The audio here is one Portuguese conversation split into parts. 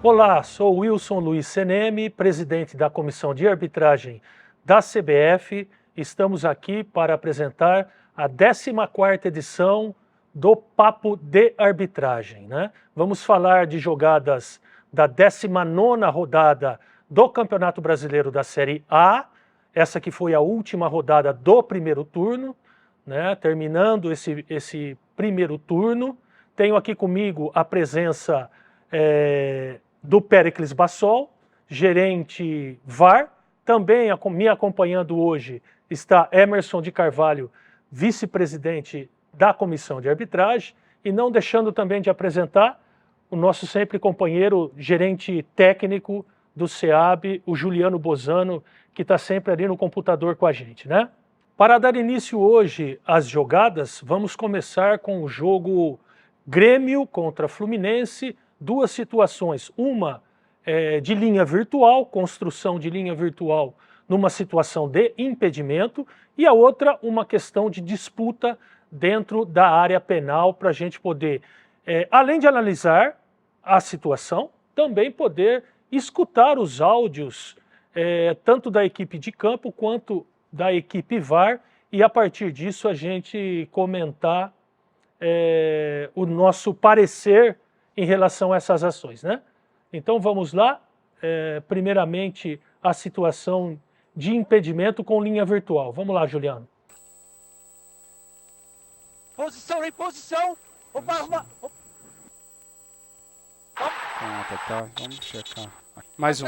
Olá, sou Wilson Luiz Seneme, presidente da Comissão de Arbitragem da CBF. Estamos aqui para apresentar a 14ª edição do Papo de Arbitragem, né? Vamos falar de jogadas da 19ª rodada do Campeonato Brasileiro da Série A, essa que foi a última rodada do primeiro turno, né? Terminando esse primeiro turno. Tenho aqui comigo a presença do Péricles Bassol, gerente VAR. Também me acompanhando hoje está Emerson de Carvalho, vice-presidente da Comissão de Arbitragem, e não deixando também de apresentar o nosso sempre companheiro, gerente técnico do SEAB, o Juliano Bozano, que está sempre ali no computador com a gente, né? Para dar início hoje às jogadas, vamos começar com o jogo Grêmio contra Fluminense, duas situações, uma de linha virtual, construção de linha virtual numa situação de impedimento, e a outra uma questão de disputa dentro da área penal, para a gente poder, além de analisar a situação, também poder escutar os áudios, tanto da equipe de campo quanto da equipe VAR, e a partir disso a gente comentar o nosso parecer em relação a essas ações, né? Então vamos lá, primeiramente a situação de impedimento com linha virtual. Vamos lá, Juliano. Posição, em posição. Opa, opa. Tá. Vamos checar. Mais um.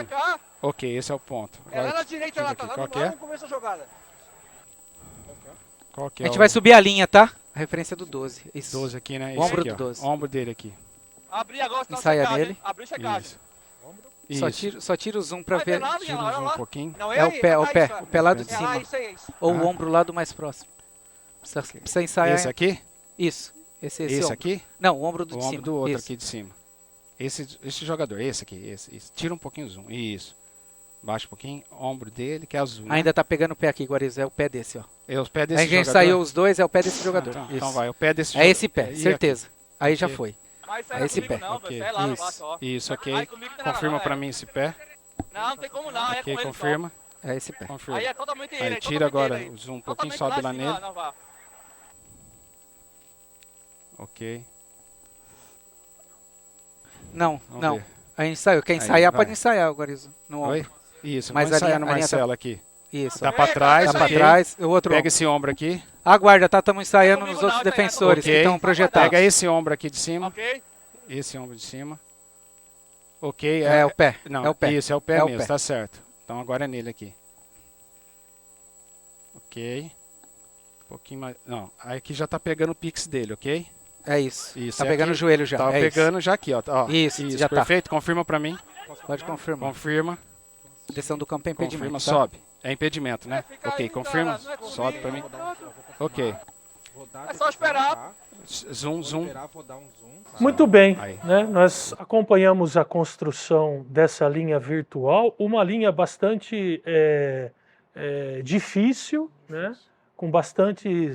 Ok, esse é o ponto. É lá na direita, lá, tá lá Qual no que é? começo da jogada. Qual que A é? gente vai subir a linha, tá? A referência do 12. Isso. 12 aqui, né? O ombro aqui, do 12. O ombro dele aqui. Abri agora, tá Ensaia checagem, nele. hein? Abriu checagem. Isso. Só tira o zoom pra Vai ver. ver nada, Tira olha um lá. um pouquinho. Não, É o aí, pé, tá o pé. isso, O pé lá do É de é, cima. isso. Ou Ah. o ombro lá do mais próximo. Precisa ensaiar. Esse aqui? Isso. Esse Esse ombro. aqui? Não, o ombro do O de ombro cima. do outro Isso. aqui de cima. Esse jogador, esse aqui, esse. Tira um pouquinho o zoom. Isso. Baixa um pouquinho. Ombro dele, que é azul. Né? Ainda tá pegando o pé aqui, Guarizo. É o pé desse, ó. É os pés desse Aí a gente jogador. saiu os dois, é o pé desse jogador. Então, Isso. então vai, o pé desse É jogador. esse pé, E certeza. Aí já Ok. foi. Mas isso É aí não é esse comigo pé. não, Ok. velho. Isso aí lá no Isso. baixo, ó. Isso, ok. Aí comigo não tem nada Confirma não, pra é. mim esse pé. Não, não tem como não, é com Ok, ele só. confirma. É esse pé. Confirma. Aí é totalmente ele, Aí, é tira totalmente agora ele aí. o zoom um pouquinho, Totalmente sobe lá assim, nele. não, vá. Ok. Não, Vamos não. ver. A gente saiu. Quem Aí, ensaiar vai. pode ensaiar, Guarizo. No Oi? ombro. Isso, Mas vamos a ensaiar linha- no a linha Marcelo aqui. Isso. Tá pra trás, Tá pra ok. trás. O outro Pega ombro. esse ombro aqui. Aguarda, tá? Estamos ensaiando Comigo nos não, outros tá aí, defensores ok. que estão projetados. Pega esse ombro aqui de cima. Ok? Esse ombro de cima. Ok. É o pé. Não, é o pé. Isso, é o pé É o mesmo, pé. tá certo. Então agora é nele aqui. Ok. Um pouquinho mais. Não, aí aqui já tá pegando o pix dele, ok? É isso. Isso, Tá é pegando aqui. o joelho já. Tá é pegando já aqui, ó. Isso, já tá. perfeito. Confirma pra mim. Isso. Pode confirmar. Confirma. Direção do campo é impedimento. Confirma, tá? sobe. É impedimento, né? Fica Ok, aí, confirma. cara, não é comigo. Sobe pra mim. Ok. É só esperar. Zoom. Muito bem, Aí. né? Nós acompanhamos a construção dessa linha virtual, uma linha bastante difícil, né? Com bastante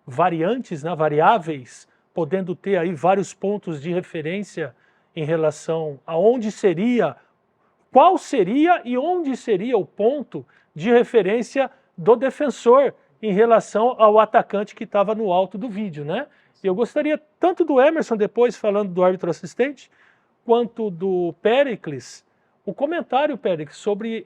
variantes, né? Variáveis, podendo ter aí vários pontos de referência em relação a onde seria, qual seria e onde seria o ponto de referência do defensor em relação ao atacante que estava no alto do vídeo, né? E eu gostaria tanto do Emerson, depois falando do árbitro assistente, quanto do Péricles, o comentário, Péricles, sobre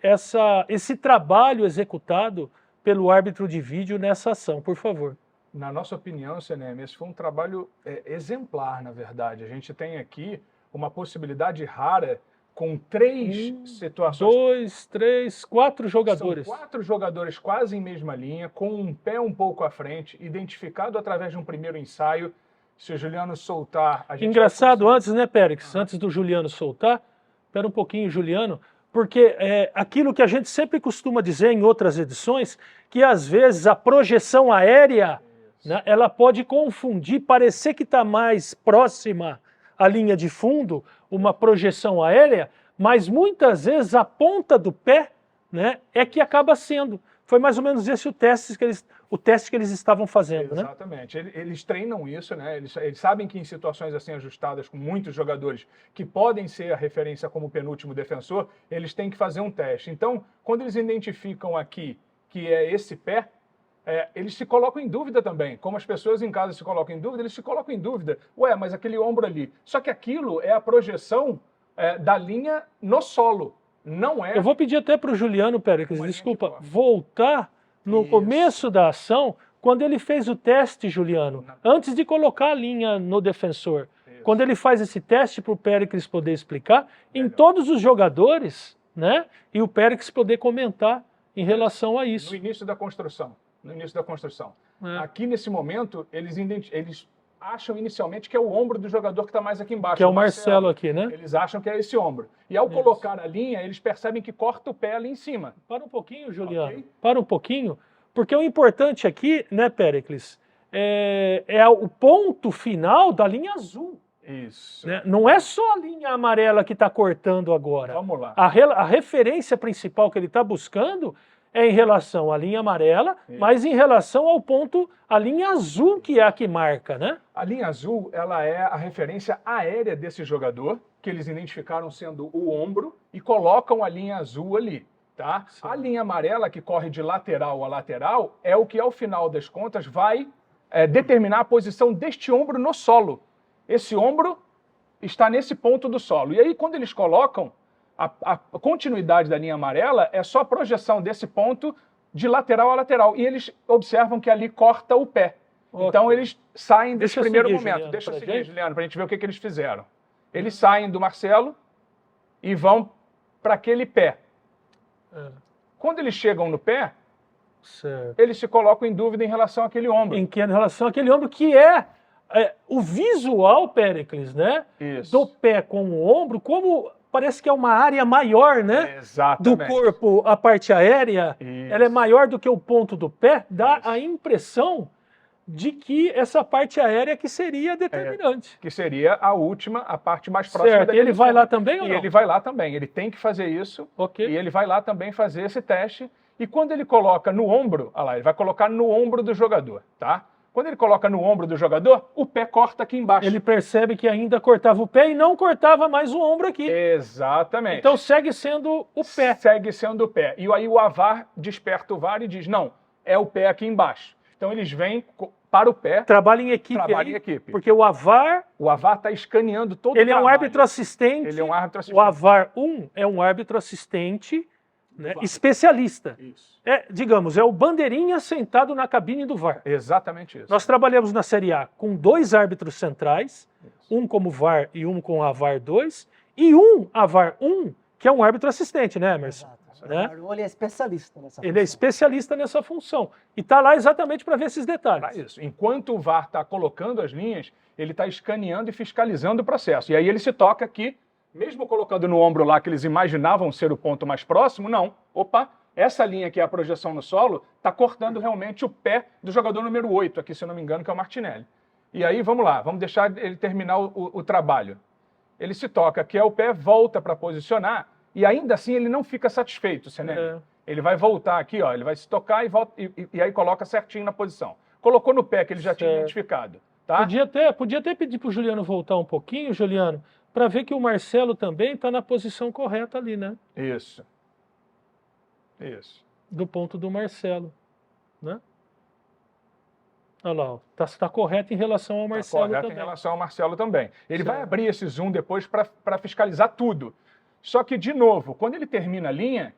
esse trabalho executado pelo árbitro de vídeo nessa ação, por favor. Na nossa opinião, Seneme, esse foi um trabalho exemplar, na verdade. A gente tem aqui uma possibilidade rara com 3 situações. 2, 3, 4 jogadores. São 4 jogadores quase em mesma linha, com um pé um pouco à frente, identificado através de um primeiro ensaio. Se o Juliano soltar... a gente Engraçado, vai antes, né, Péricles, antes do Juliano soltar, espera um pouquinho, Juliano, porque aquilo que a gente sempre costuma dizer em outras edições, que às vezes a projeção aérea, né, ela pode confundir, parecer que está mais próxima à linha de fundo, uma projeção aérea, mas muitas vezes a ponta do pé, né, é que acaba sendo. Foi mais ou menos esse o teste que eles estavam fazendo, né? Exatamente. Eles treinam isso, né? Eles sabem que em situações assim ajustadas, com muitos jogadores que podem ser a referência como penúltimo defensor, eles têm que fazer um teste. Então, quando eles identificam aqui que é esse pé, eles se colocam em dúvida também. Como as pessoas em casa se colocam em dúvida, eles se colocam em dúvida. Ué, mas aquele ombro ali. Só que aquilo é a projeção da linha no solo. Não é. Eu vou pedir até para o Juliano Péricles, desculpa, voltar no Isso. começo da ação, quando ele fez o teste, Juliano, antes de colocar a linha no defensor. Isso. Quando ele faz esse teste para o Péricles poder explicar, em todos os jogadores, né? E o Péricles poder comentar em relação a isso. No início da construção. No início da construção. É. Aqui, nesse momento, eles acham inicialmente que é o ombro do jogador que está mais aqui embaixo. Que é o Marcelo aqui, né? Eles acham que é esse ombro. E ao colocar a linha, eles percebem que corta o pé ali em cima. Para um pouquinho, Juliano. Ok. Para um pouquinho, porque o importante aqui, né, Péricles, é o ponto final da linha azul. Isso. Né? Não é só a linha amarela que está cortando agora. Vamos lá. A referência principal que ele está buscando é em relação à linha amarela, mas em relação ao ponto, a linha azul, que é a que marca, né? A linha azul, ela é a referência aérea desse jogador, que eles identificaram sendo o ombro, e colocam a linha azul ali, tá? Sim. A linha amarela, que corre de lateral a lateral, é o que, ao final das contas, vai determinar a posição deste ombro no solo. Esse ombro está nesse ponto do solo. E aí, quando eles colocam, a continuidade da linha amarela é só a projeção desse ponto de lateral a lateral. E eles observam que ali corta o pé. Okay. Então, eles saem desse Deixa eu primeiro seguir, momento. Juliano, Deixa eu pra seguir, gente. Juliano, para a gente ver o que eles fizeram. Eles saem do Marcelo e vão para aquele pé. Quando eles chegam no pé, Certo. eles se colocam em dúvida em relação àquele ombro. Em relação àquele ombro que é o visual, Péricles, né? Isso. Do pé com o ombro, como parece que é uma área maior, né? Exatamente. Do corpo, a parte aérea, Isso. ela é maior do que o ponto do pé, dá a impressão de que essa parte aérea que seria determinante. Que seria a última, a parte mais próxima Certo, da e ele linha vai de lá fundo. também ou E não? ele vai lá também, ele tem que fazer isso, Ok. e ele vai lá também fazer esse teste, e quando ele coloca no ombro, olha lá, ele vai colocar no ombro do jogador, tá? Quando ele coloca no ombro do jogador, o pé corta aqui embaixo. Ele percebe que ainda cortava o pé e não cortava mais o ombro aqui. Exatamente. Então segue sendo o pé. Segue sendo o pé. E aí o AVAR desperta o VAR e diz, não, é o pé aqui embaixo. Então eles vêm para o pé, Trabalha em equipe. trabalha aí, em equipe. Porque o AVAR, O AVAR está escaneando todo ele o é um trabalho. árbitro assistente. Ele é um árbitro assistente. O AVAR 1 é um árbitro assistente, né, VAR. especialista. Isso. Digamos, é o bandeirinha sentado na cabine do VAR. Exatamente isso. Nós trabalhamos na Série A com 2 árbitros centrais, um como VAR e um com AVAR 2, e um AVAR 1, que é um árbitro assistente, né, Emerson? Né? Ele é especialista nessa Ele é especialista nessa função. E está lá exatamente para ver esses detalhes. Para isso. Enquanto o VAR está colocando as linhas, ele está escaneando e fiscalizando o processo. E aí ele se toca que, mesmo colocando no ombro lá que eles imaginavam ser o ponto mais próximo, não. Opa, essa linha que é a projeção no solo está cortando realmente o pé do jogador número 8, aqui, se eu não me engano, que é o Martinelli. E aí, vamos lá, vamos deixar ele terminar o trabalho. Ele se toca que é o pé, volta para posicionar, e ainda assim ele não fica satisfeito, Seneme. Ele vai voltar aqui, ó, ele vai se tocar e volta, e aí coloca certinho na posição. Colocou no pé que ele já tinha identificado. Tá? Podia até pedir para o Juliano voltar um pouquinho, Juliano, para ver que o Marcelo também está na posição correta ali, né? Isso. Isso. Do ponto do Marcelo, né? Olha lá, está correto em relação ao Marcelo Correto também. em relação ao Marcelo também. Ele vai abrir esse zoom depois para fiscalizar tudo. Só que, de novo, quando ele termina a linha,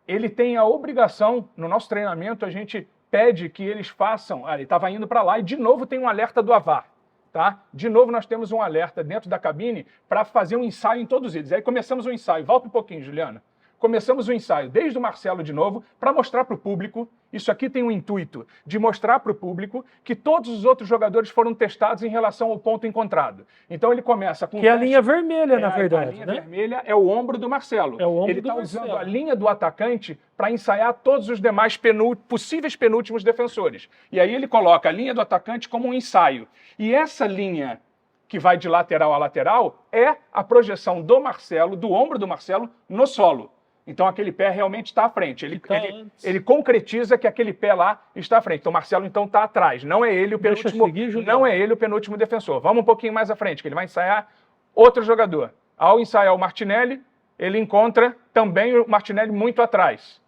ele tem a obrigação, no nosso treinamento, a gente pede que eles façam... ele estava indo para lá e, de novo, tem um alerta do AVAR. Tá? De novo, nós temos um alerta dentro da cabine para fazer um ensaio em todos eles. Aí começamos o ensaio. Volta um pouquinho, Juliana. Começamos o ensaio desde o Marcelo de novo, para mostrar para o público, isso aqui tem um intuito de mostrar para o público que todos os outros jogadores foram testados em relação ao ponto encontrado. Então ele começa com... Que é a linha vermelha, na verdade. A linha né? vermelha é o ombro do Marcelo. É o ombro ele do está Marcelo. usando a linha do atacante para ensaiar todos os demais possíveis penúltimos defensores. E aí ele coloca a linha do atacante como um ensaio. E essa linha que vai de lateral a lateral é a projeção do Marcelo, do ombro do Marcelo, no solo. Então aquele pé realmente está à frente. Tá Ele concretiza que aquele pé lá está à frente. Então o Marcelo então está atrás. Não é ele o penúltimo. Não é ele o penúltimo defensor. Vamos um pouquinho mais à frente, que ele vai ensaiar outro jogador. Ao ensaiar o Martinelli, ele encontra também o Martinelli muito atrás.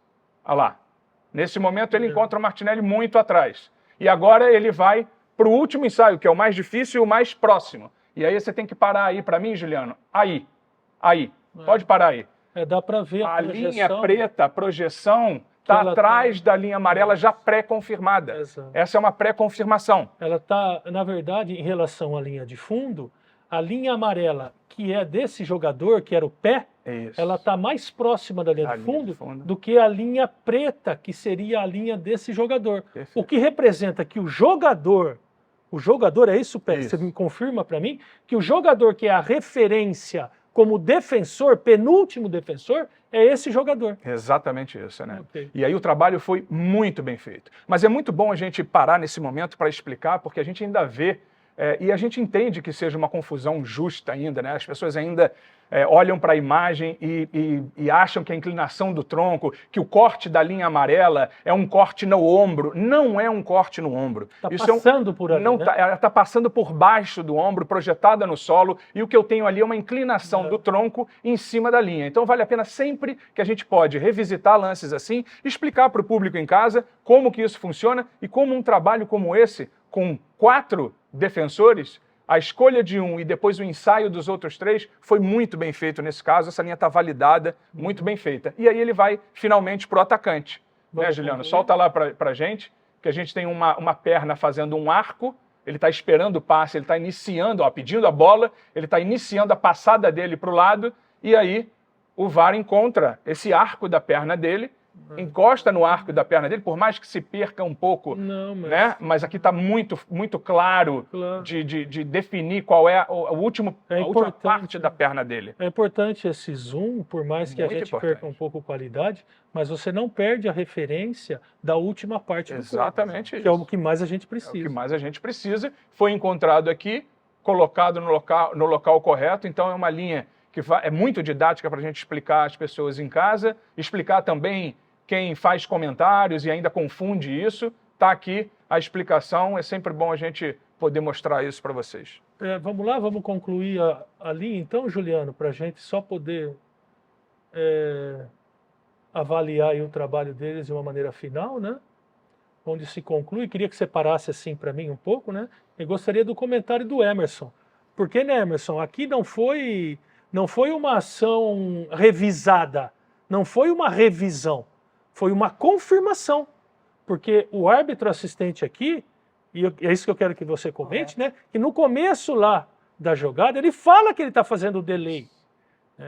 Olha lá. Nesse momento ele encontra o Martinelli muito atrás. E agora ele vai para o último ensaio, que é o mais difícil e o mais próximo. E aí você tem que parar aí para mim, Juliano. Aí. Pode parar aí. Dá para ver a linha preta, a projeção, está atrás da linha amarela já pré-confirmada. Essa é uma pré-confirmação. Ela está, na verdade, em relação à linha de fundo, a linha amarela, que é desse jogador, que era o pé, ela está mais próxima da linha de fundo do que a linha preta, que seria a linha desse jogador. Perfeito. O que representa que o jogador é isso, Pé? Você me confirma para mim? Que o jogador que é a referência como defensor, penúltimo defensor, é esse jogador. Exatamente isso, né? Okay. E aí o trabalho foi muito bem feito. Mas é muito bom a gente parar nesse momento para explicar, porque a gente ainda vê, e a gente entende que seja uma confusão justa ainda, né? As pessoas ainda olham para a imagem e acham que a inclinação do tronco, que o corte da linha amarela é um corte no ombro. Não é um corte no ombro. Está passando por ali, né? Ela está passando por baixo do ombro, projetada no solo, e o que eu tenho ali é uma inclinação do tronco em cima da linha. Então vale a pena sempre que a gente pode revisitar lances assim, explicar para o público em casa como que isso funciona e como um trabalho como esse, com 4 defensores, a escolha de um e depois o ensaio dos outros 3 foi muito bem feito nesse caso. Essa linha está validada, muito bem feita. E aí ele vai finalmente para o atacante. Né, Juliano? Solta lá para a gente, que a gente tem uma perna fazendo um arco, ele está esperando o passe, ele está iniciando, pedindo a bola, ele está iniciando a passada dele para o lado, e aí o VAR encontra esse arco da perna dele, encosta no arco da perna dele, por mais que se perca um pouco, né? Mas aqui está muito, muito claro de definir qual é a última parte da perna dele. É importante esse zoom, por mais que a gente perca um pouco a qualidade, mas você não perde a referência da última parte do corpo. Exatamente isso. Que é o que mais a gente precisa. É o que mais a gente precisa. Foi encontrado aqui, colocado no local correto, então é uma linha que é muito didática para a gente explicar às pessoas em casa, explicar também quem faz comentários e ainda confunde isso. Está aqui a explicação, é sempre bom a gente poder mostrar isso para vocês. Vamos lá, vamos concluir a linha então, Juliano, para a gente só poder avaliar aí o trabalho deles de uma maneira final, né? Onde se conclui. Queria que você parasse assim para mim um pouco, né? Eu gostaria do comentário do Emerson. Porque, né, Emerson, aqui não foi uma ação revisada, não foi uma revisão, foi uma confirmação. Porque o árbitro assistente aqui, e é isso que eu quero que você comente, né? Que no começo lá da jogada, ele fala que ele está fazendo o delay.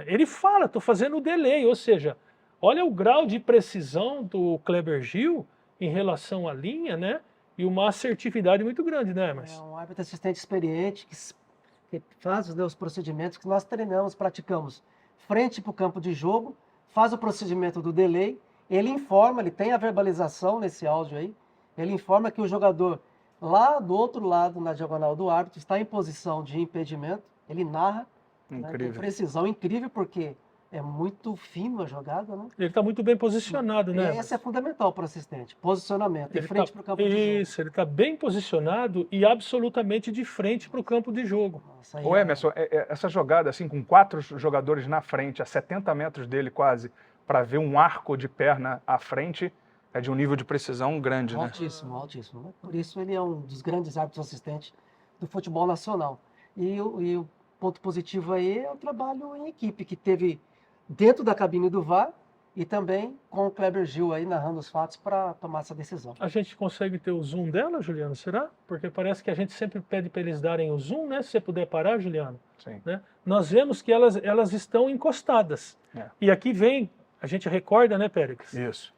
Ele fala, estou fazendo o delay, ou seja, olha o grau de precisão do Kleber Gil em relação à linha, né? E uma assertividade muito grande, né, Emerson? É um árbitro assistente experiente que faz os procedimentos que nós treinamos, praticamos frente para o campo de jogo, faz o procedimento do delay, ele informa, ele tem a verbalização nesse áudio aí, ele informa que o jogador lá do outro lado, na diagonal do árbitro, está em posição de impedimento, ele narra, né, com precisão incrível, porque é muito fino a jogada, né? Ele está muito bem posicionado, né? Esse é fundamental para o assistente, posicionamento, de frente para o campo de jogo. Isso, ele está bem posicionado e absolutamente de frente para o campo de jogo. Ô Emerson, essa jogada assim, com 4 jogadores na frente, a 70 metros dele quase, para ver um arco de perna à frente, é de um nível de precisão grande, né? Altíssimo, altíssimo. Por isso ele é um dos grandes árbitros assistentes do futebol nacional. E o ponto positivo aí é o trabalho em equipe, que teve dentro da cabine do VAR e também com o Kleber Gil aí narrando os fatos para tomar essa decisão. A gente consegue ter o zoom dela, Juliano, será? Porque parece que a gente sempre pede para eles darem o zoom, né? Se você puder parar, Juliano. Sim. Né? Nós vemos que elas estão encostadas. E aqui vem, a gente recorda, né, Pérez? Isso.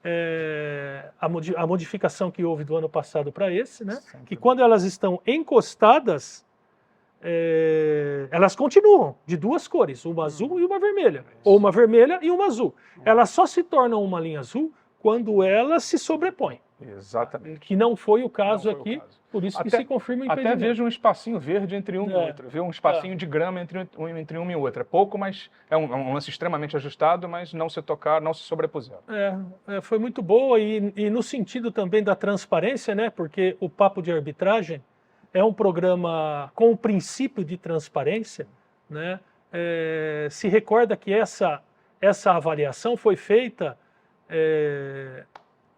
A modificação que houve do ano passado para esse, né? Que quando elas estão encostadas, elas continuam de 2 cores, uma azul e uma vermelha, ou uma vermelha e uma azul. Elas só se tornam uma linha azul quando elas se sobrepõem. Exatamente. Que não foi o caso Não foi o aqui, caso. por isso que Até- se confirma o Até impedimento. vejo um espacinho verde entre um e É. outro. Viu? Um espacinho de grama entre uma e outra. Pouco, mas é um lance extremamente ajustado, mas não se tocar, não se sobrepuseram. Foi muito boa e no sentido também da transparência, né? Porque o Papo de Arbitragem é um programa com o princípio de transparência, né? Se recorda que essa avaliação foi feita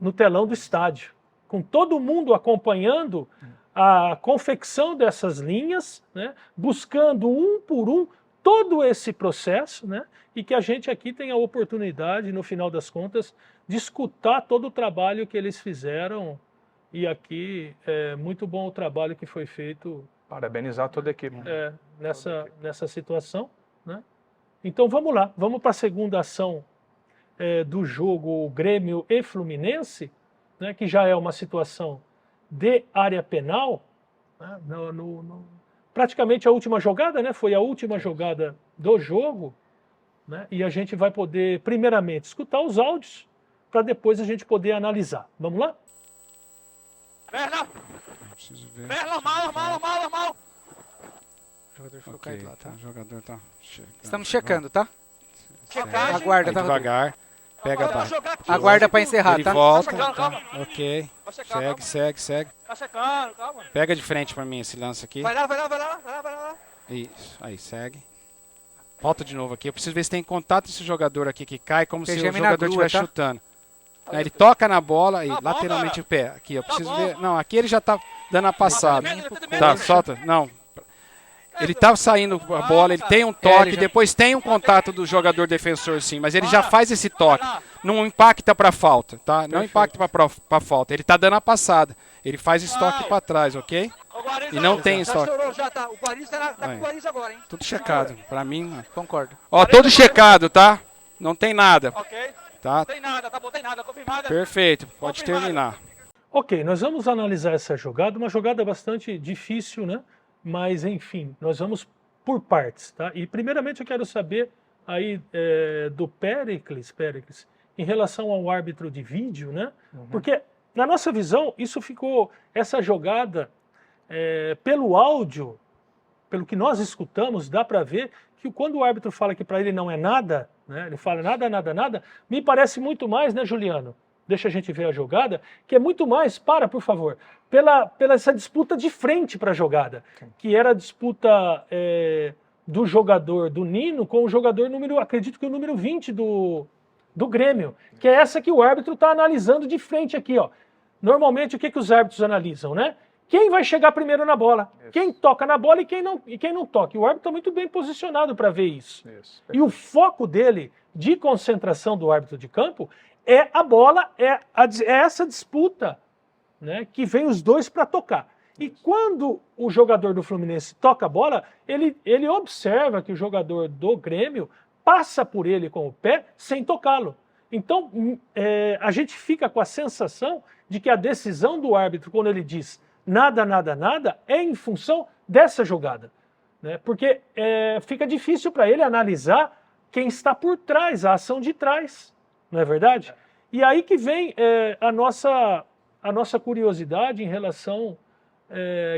no telão do estádio, com todo mundo acompanhando a confecção dessas linhas, né? Buscando um por um todo esse processo, né? E que a gente aqui tem a oportunidade, no final das contas, de escutar todo o trabalho que eles fizeram. E aqui é muito bom o trabalho que foi feito Parabenizar toda a equipe. nessa situação, né? Então vamos lá, vamos para a segunda ação do jogo Grêmio e Fluminense, né? Que já é uma situação de área penal, né? Praticamente a última jogada, né? Foi a última jogada do jogo, né? E a gente vai poder, primeiramente, escutar os áudios para depois a gente poder analisar. Vamos lá? Perna! Preciso ver. Perna, mal! O jogador ficou Ok, caído lá, tá? o jogador tá checando. Estamos checando, tá? Checagem. Aguarda, Aí tá, Rodrigo? devagar, pega a Vai barra. jogar aqui. Aguarda pra encerrar, Ele tá? volta, Tá checando, tá, calma. ok. Vai checar, Segue. Tá checando, calma. Pega de frente pra mim esse lance aqui. Vai lá. Isso, aí, segue. Volta de novo aqui. Eu preciso ver se tem contato esse jogador aqui que cai, como se o PGM na jogador grua, estivesse tá? chutando. Ele toca na bola e Tá bom, lateralmente cara. o pé. Aqui, eu Tá preciso bom. ver. Não, aqui ele já tá dando a passada. Tá, Tá, solta. Não. Ele tá saindo a bola, ele tem um toque, ele já- depois tem um contato do jogador defensor sim, mas ele já faz esse toque. Não impacta pra falta, tá? Não impacta pra falta. Ele tá dando a passada. Ele faz esse toque pra trás, ok? E não tem Já estoque. estourou, já tá. O Guarani tá Aí. com o Guarani agora, hein? Tudo checado. Pra mim, Concordo. ó, todo checado, tá? Não tem nada, Ok? tá? Não tem nada, tá bom, tem nada. Confirmada. Perfeito, pode Confirmado. terminar. Ok, nós vamos analisar essa jogada, uma jogada bastante difícil, né? Mas, enfim, nós vamos por partes, tá? E, primeiramente, eu quero saber aí do Péricles, em relação ao árbitro de vídeo, né? Porque, na nossa visão, isso ficou, essa jogada, pelo áudio, pelo que nós escutamos, dá para ver que quando o árbitro fala que para ele não é nada, né? Ele fala nada, me parece muito mais, né, Juliano? Deixa a gente ver a jogada, que é muito mais, por favor, pela essa disputa de frente para a jogada, que era a disputa do jogador do Nino com o jogador acredito que o número 20 do Grêmio, que é essa que o árbitro está analisando de frente aqui, ó. Normalmente o que os árbitros analisam, né? Quem vai chegar primeiro na bola, quem toca na bola e quem não toca. E o árbitro está muito bem posicionado para ver isso. E o foco dele de concentração do árbitro de campo é a bola, é essa disputa, né, que vem os dois para tocar. E quando o jogador do Fluminense toca a bola, ele observa que o jogador do Grêmio passa por ele com o pé sem tocá-lo. Então, a gente fica com a sensação de que a decisão do árbitro, quando ele diz nada, é em função dessa jogada, né? Porque fica difícil para ele analisar quem está por trás, a ação de trás. Não é verdade? E aí que vem a nossa curiosidade em relação,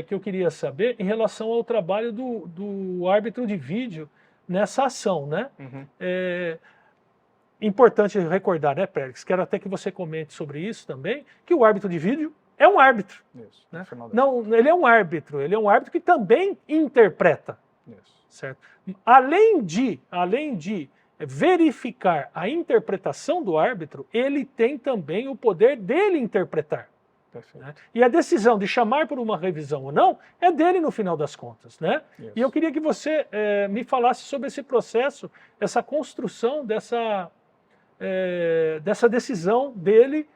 que eu queria saber, em relação ao trabalho do árbitro de vídeo nessa ação, né? Importante recordar, né, Pérez? Quero até que você comente sobre isso também, que o árbitro de vídeo é um árbitro. Isso, Né? no final das Não, ele é um árbitro que também interpreta. Isso. Certo? Além de verificar a interpretação do árbitro, ele tem também o poder dele interpretar. Perfeito. Né? E a decisão de chamar por uma revisão ou não é dele no final das contas. Né? Isso. E eu queria que você me falasse sobre esse processo, essa construção dessa decisão dele,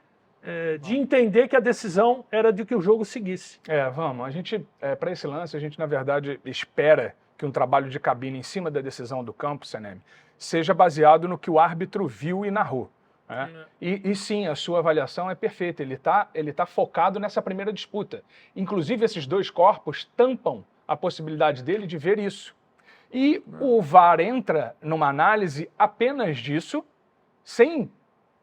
de entender que a decisão era de que o jogo seguisse. Vamos. A gente, para esse lance, a gente, na verdade, espera que um trabalho de cabine em cima da decisão do campo, Senem, seja baseado no que o árbitro viu e narrou. Né? E sim, a sua avaliação é perfeita. Ele tá focado nessa primeira disputa. Inclusive, esses dois corpos tampam a possibilidade dele de ver isso. E o VAR entra numa análise apenas disso, sem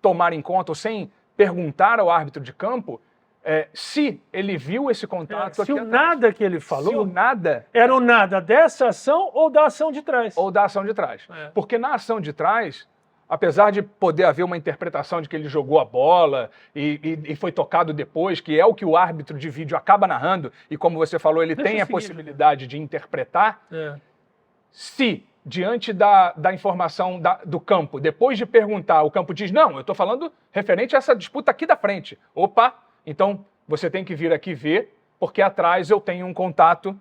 tomar em conta ou sem perguntar ao árbitro de campo Se ele viu esse contato Se aqui o atrás. nada que ele Se o falou nada era o nada dessa ação ou da ação de trás. ou da ação de trás. É. Porque na ação de trás, apesar de poder haver uma interpretação de que ele jogou a bola e foi tocado depois, que é o que o árbitro de vídeo acaba narrando, e como você falou, ele Deixa tem eu a seguir. possibilidade de interpretar, É. se diante da informação do campo, depois de perguntar, o campo diz, não, eu estou falando referente a essa disputa aqui da frente. Opa, então você tem que vir aqui ver, porque atrás eu tenho um contato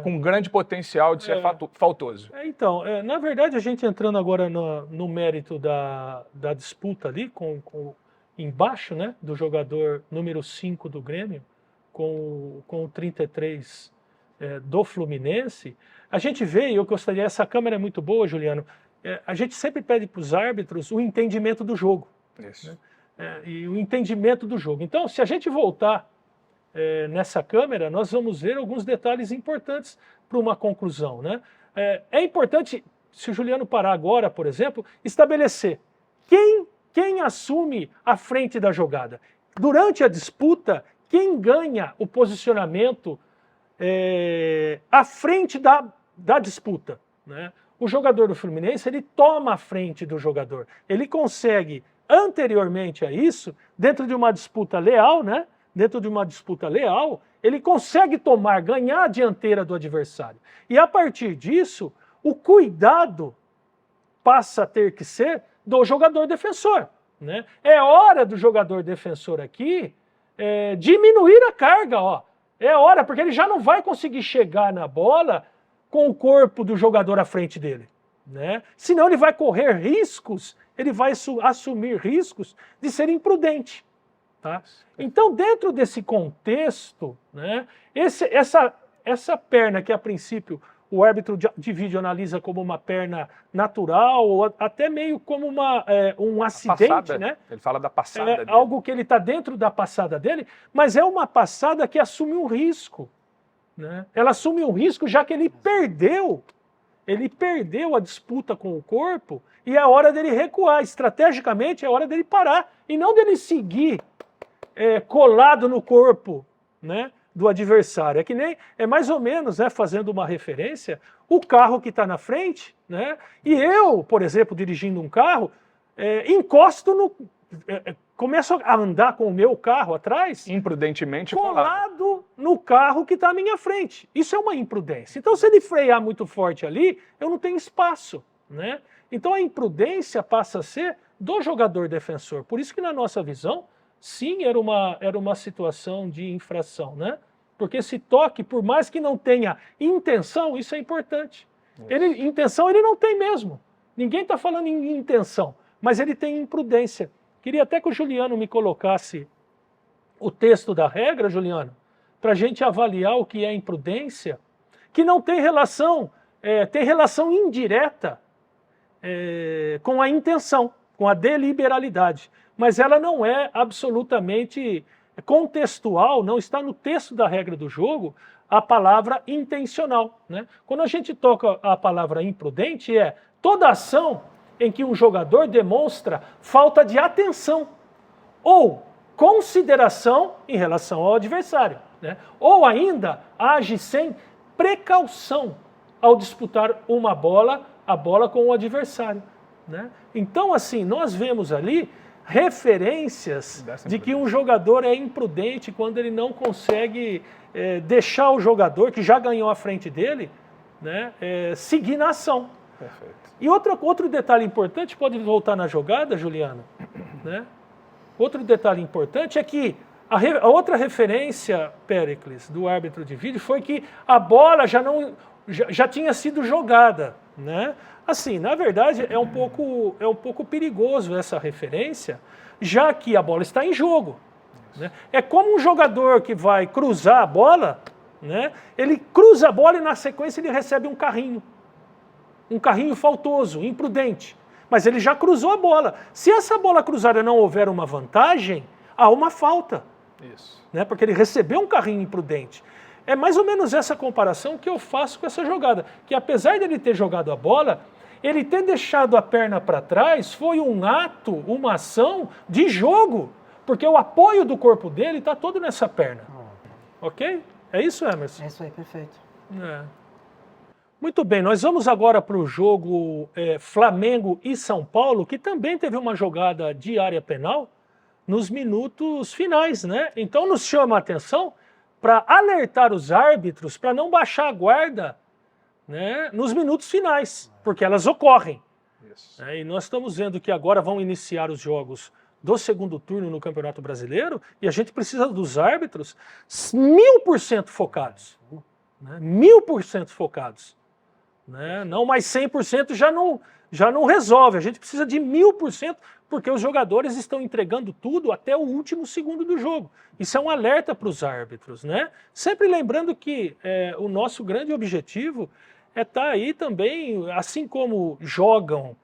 com grande potencial de ser faltoso. Então, na verdade, a gente entrando agora no mérito da disputa ali, embaixo, né, do jogador número 5 do Grêmio, com o 33 do Fluminense, a gente vê, e eu gostaria, essa câmera é muito boa, Juliano, a gente sempre pede para os árbitros o entendimento do jogo. Isso. E o entendimento do jogo. Então, se a gente voltar nessa câmera, nós vamos ver alguns detalhes importantes para uma conclusão, né? É importante, se o Juliano parar agora, por exemplo, estabelecer quem assume a frente da jogada. Durante a disputa, quem ganha o posicionamento à frente da disputa, né? O jogador do Fluminense, ele toma a frente do jogador. Ele consegue, anteriormente a isso, dentro de uma disputa leal, né? Dentro de uma disputa leal, ele consegue ganhar a dianteira do adversário. E a partir disso, o cuidado passa a ter que ser do jogador defensor, né? É hora do jogador defensor aqui diminuir a carga, ó. É hora, porque ele já não vai conseguir chegar na bola com o corpo do jogador à frente dele, né? Senão ele vai correr riscos, ele vai assumir riscos de ser imprudente. Tá? Então, dentro desse contexto, né, essa perna que a princípio o árbitro de vídeo analisa como uma perna natural, ou até meio como um acidente, Passada, né? Ele fala da passada dele. Algo que ele está dentro da passada dele, mas é uma passada que assume um risco, né? Ela assume um risco já que ele perdeu a disputa com o corpo e é hora dele recuar. Estrategicamente é hora dele parar e não dele seguir colado no corpo, né, do adversário. É mais ou menos, né, fazendo uma referência, o carro que está na frente, né, e eu, por exemplo, dirigindo um carro, encosto começo a andar com o meu carro atrás, Imprudentemente colado no carro que está à minha frente. Isso é uma imprudência. Então, se ele frear muito forte ali, eu não tenho espaço, né? Então, a imprudência passa a ser do jogador defensor. Por isso que, na nossa visão, sim, era uma situação de infração, né? Porque esse toque, por mais que não tenha intenção, isso é importante. Intenção ele não tem mesmo. Ninguém está falando em intenção, mas ele tem imprudência. Queria até que o Juliano me colocasse o texto da regra, Juliano, para a gente avaliar o que é imprudência, que não tem relação, tem relação indireta com a intenção, com a deliberalidade. Mas ela não é absolutamente contextual, não está no texto da regra do jogo a palavra intencional, né? Quando a gente toca a palavra imprudente, toda ação em que um jogador demonstra falta de atenção ou consideração em relação ao adversário, né? Ou ainda age sem precaução ao disputar a bola com o adversário, né? Então, assim, nós vemos ali referências de que um jogador é imprudente quando ele não consegue deixar o jogador que já ganhou a frente dele, né, seguir na ação. Perfeito. E outro detalhe importante, pode voltar na jogada, Juliano, né? Outro detalhe importante é que a outra referência, Péricles, do árbitro de vídeo, foi que a bola já tinha sido jogada, né? Assim, na verdade, é um pouco perigoso essa referência, já que a bola está em jogo, né? É como um jogador que vai cruzar a bola, né? Ele cruza a bola e na sequência ele recebe um carrinho faltoso, imprudente, mas ele já cruzou a bola. Se essa bola cruzada não houver uma vantagem, há uma falta. Isso. Né? Porque ele recebeu um carrinho imprudente. É mais ou menos essa comparação que eu faço com essa jogada, que apesar de ele ter jogado a bola, ele ter deixado a perna para trás foi um ato, uma ação de jogo, Porque o apoio do corpo dele está todo nessa perna. Ok? É isso, Emerson? É isso aí, perfeito. É. Muito bem, nós vamos agora para o jogo Flamengo e São Paulo, que também teve uma jogada de área penal nos minutos finais, né? Então nos chama a atenção para alertar os árbitros para não baixar a guarda, né, nos minutos finais, porque elas ocorrem. Isso. E nós estamos vendo que agora vão iniciar os jogos do segundo turno no Campeonato Brasileiro e a gente precisa dos árbitros 1000% focados. Né? 1000% focados. Né? Não mais 100% já não resolve. A gente precisa de 1000% porque os jogadores estão entregando tudo até o último segundo do jogo. Isso é um alerta para os árbitros. Né? Sempre lembrando que o nosso grande objetivo é estar aí também, assim como jogam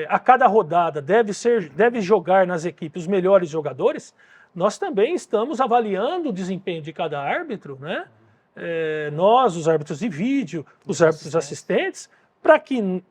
a cada rodada, deve jogar nas equipes os melhores jogadores, nós também estamos avaliando o desempenho de cada árbitro, né? Nós, os árbitros de vídeo, os árbitros assistentes, para que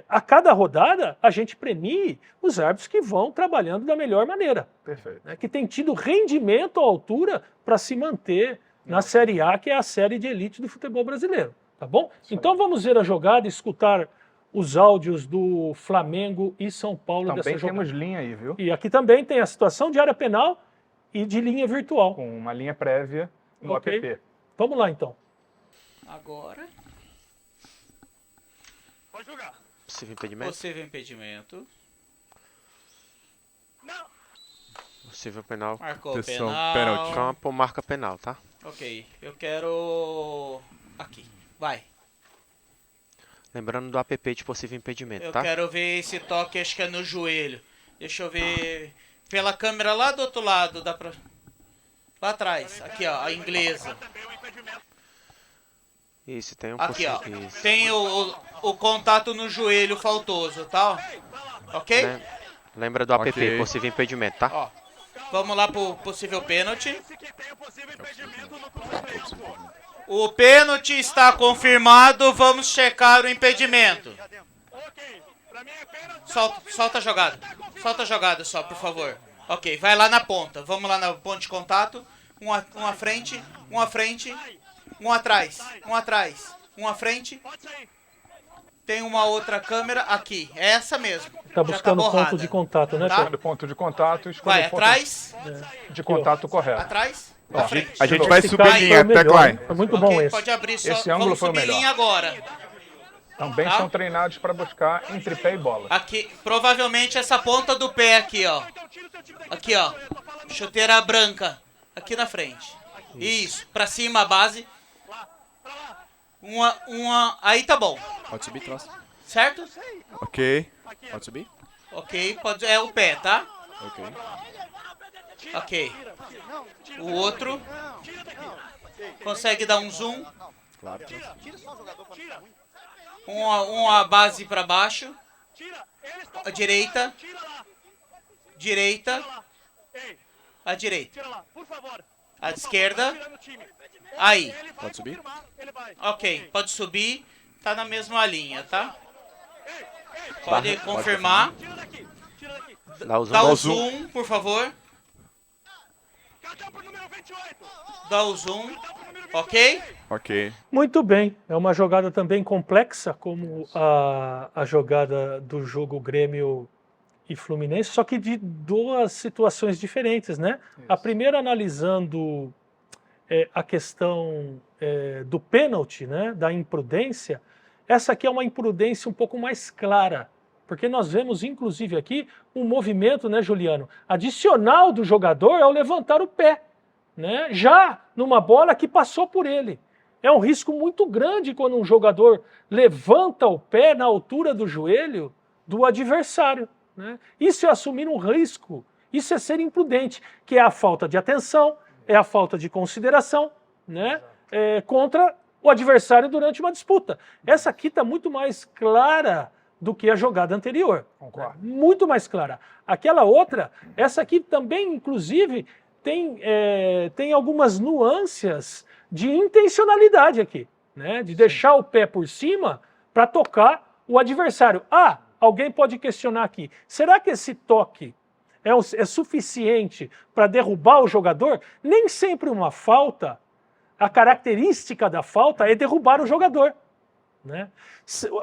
a cada rodada a gente premie os árbitros que vão trabalhando da melhor maneira. Perfeito. Né? Que tem tido rendimento à altura para se manter na Série A, que é a série de elite do futebol brasileiro. Tá bom? Então vamos ver a jogada e escutar os áudios do Flamengo e São Paulo Também dessa jogada. temos linha aí, viu? E aqui também tem a situação de área penal e de linha virtual. Com uma linha prévia no Ok. app. Vamos lá então. Agora, Pode jogar. Possível impedimento? possível impedimento. Não. Possível penal. Marcou Atenção, penal. pênalti. Campo marca penal, tá? Ok, eu quero... Aqui, vai. Lembrando do app de possível impedimento, Eu tá? quero ver esse toque, acho que é no joelho. Deixa eu ver... Pela câmera lá do outro lado, dá pra... Lá atrás, aqui ó, a inglesa. Isso, tem um Aqui ó, possível. Isso. tem o contato no joelho faltoso, tá? Ok? Lembra do app, Ok. possível impedimento, tá? Ó, vamos lá pro possível pênalti. O pênalti está confirmado, vamos checar o impedimento. Solta a jogada. Solta a jogada só, por favor. Ok, vai lá na ponta. Vamos lá na ponta de contato. Um à frente, um à frente, um atrás, um atrás, um à frente. Tem uma outra câmera aqui. É essa mesmo. Tá Já buscando borrada. ponto de contato, né, Tá? Pedro? Escolha o ponto de contato, escolha Vai o ponto atrás, de contato correto. atrás, Ó, à frente. A gente vai Esse subir caso linha, foi o melhor, Tecline. hein? Foi muito Ok, bom esse. pode abrir só. Esse ângulo Vamos foi o subir melhor. linha agora. Também Tá? são treinados para buscar entre pé e bola. Aqui, provavelmente essa ponta do pé aqui, ó. Aqui, ó. Chuteira branca. Aqui na frente. Isso. Pra cima a base. Aí tá bom. Pode subir, troço. Certo? Ok. Pode subir? Ok, pode. É o pé, tá? Ok. Ok. O outro. Consegue dar um zoom. Claro. Uma base pra baixo. A direita. Direita. A direita. A esquerda. Aí. Pode subir? Ok, pode subir. Tá na mesma linha, tá? Pode confirmar. Dá o zoom. Dá o zoom. zoom, por favor. Dá o zoom. Ok? Ok. Muito bem. É uma jogada também complexa, como a jogada do jogo Grêmio e Fluminense, só que de duas situações diferentes, né? A primeira analisando a questão do pênalti, né? Da imprudência. Essa aqui é uma imprudência um pouco mais clara, porque nós vemos, inclusive, aqui um movimento, né, Juliano, adicional do jogador ao levantar o pé, né? Já numa bola que passou por ele. É um risco muito grande quando um jogador levanta o pé na altura do joelho do adversário, né? Isso é assumir um risco, isso é ser imprudente, que é a falta de atenção, é a falta de consideração, né? Contra o adversário durante uma disputa. Essa aqui está muito mais clara do que a jogada anterior. Concordo. Muito mais clara. Aquela outra, essa aqui também, inclusive, tem algumas nuances de intencionalidade aqui, né? De deixar o pé por cima para tocar o adversário. Alguém pode questionar aqui, será que esse toque é suficiente para derrubar o jogador, nem sempre uma falta, a característica da falta é derrubar o jogador. Né?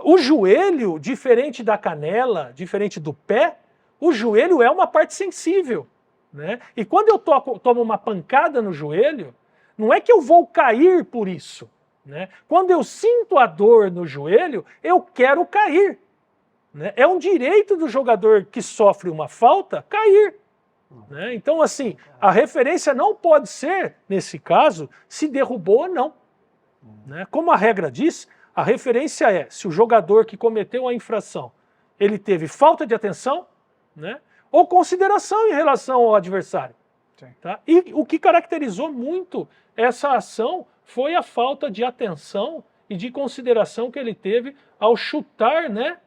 O joelho, diferente da canela, diferente do pé, o joelho é uma parte sensível. Né? E quando eu tomo uma pancada no joelho, não é que eu vou cair por isso. Né? Quando eu sinto a dor no joelho, eu quero cair. Né? É um direito do jogador que sofre uma falta cair. Né? Então, assim, a referência não pode ser, nesse caso, se derrubou ou não. Né? Como a regra diz, a referência é se o jogador que cometeu a infração ele teve falta de atenção, né? Ou consideração em relação ao adversário. Tá? E o que caracterizou muito essa ação foi a falta de atenção e de consideração que ele teve ao chutar, né,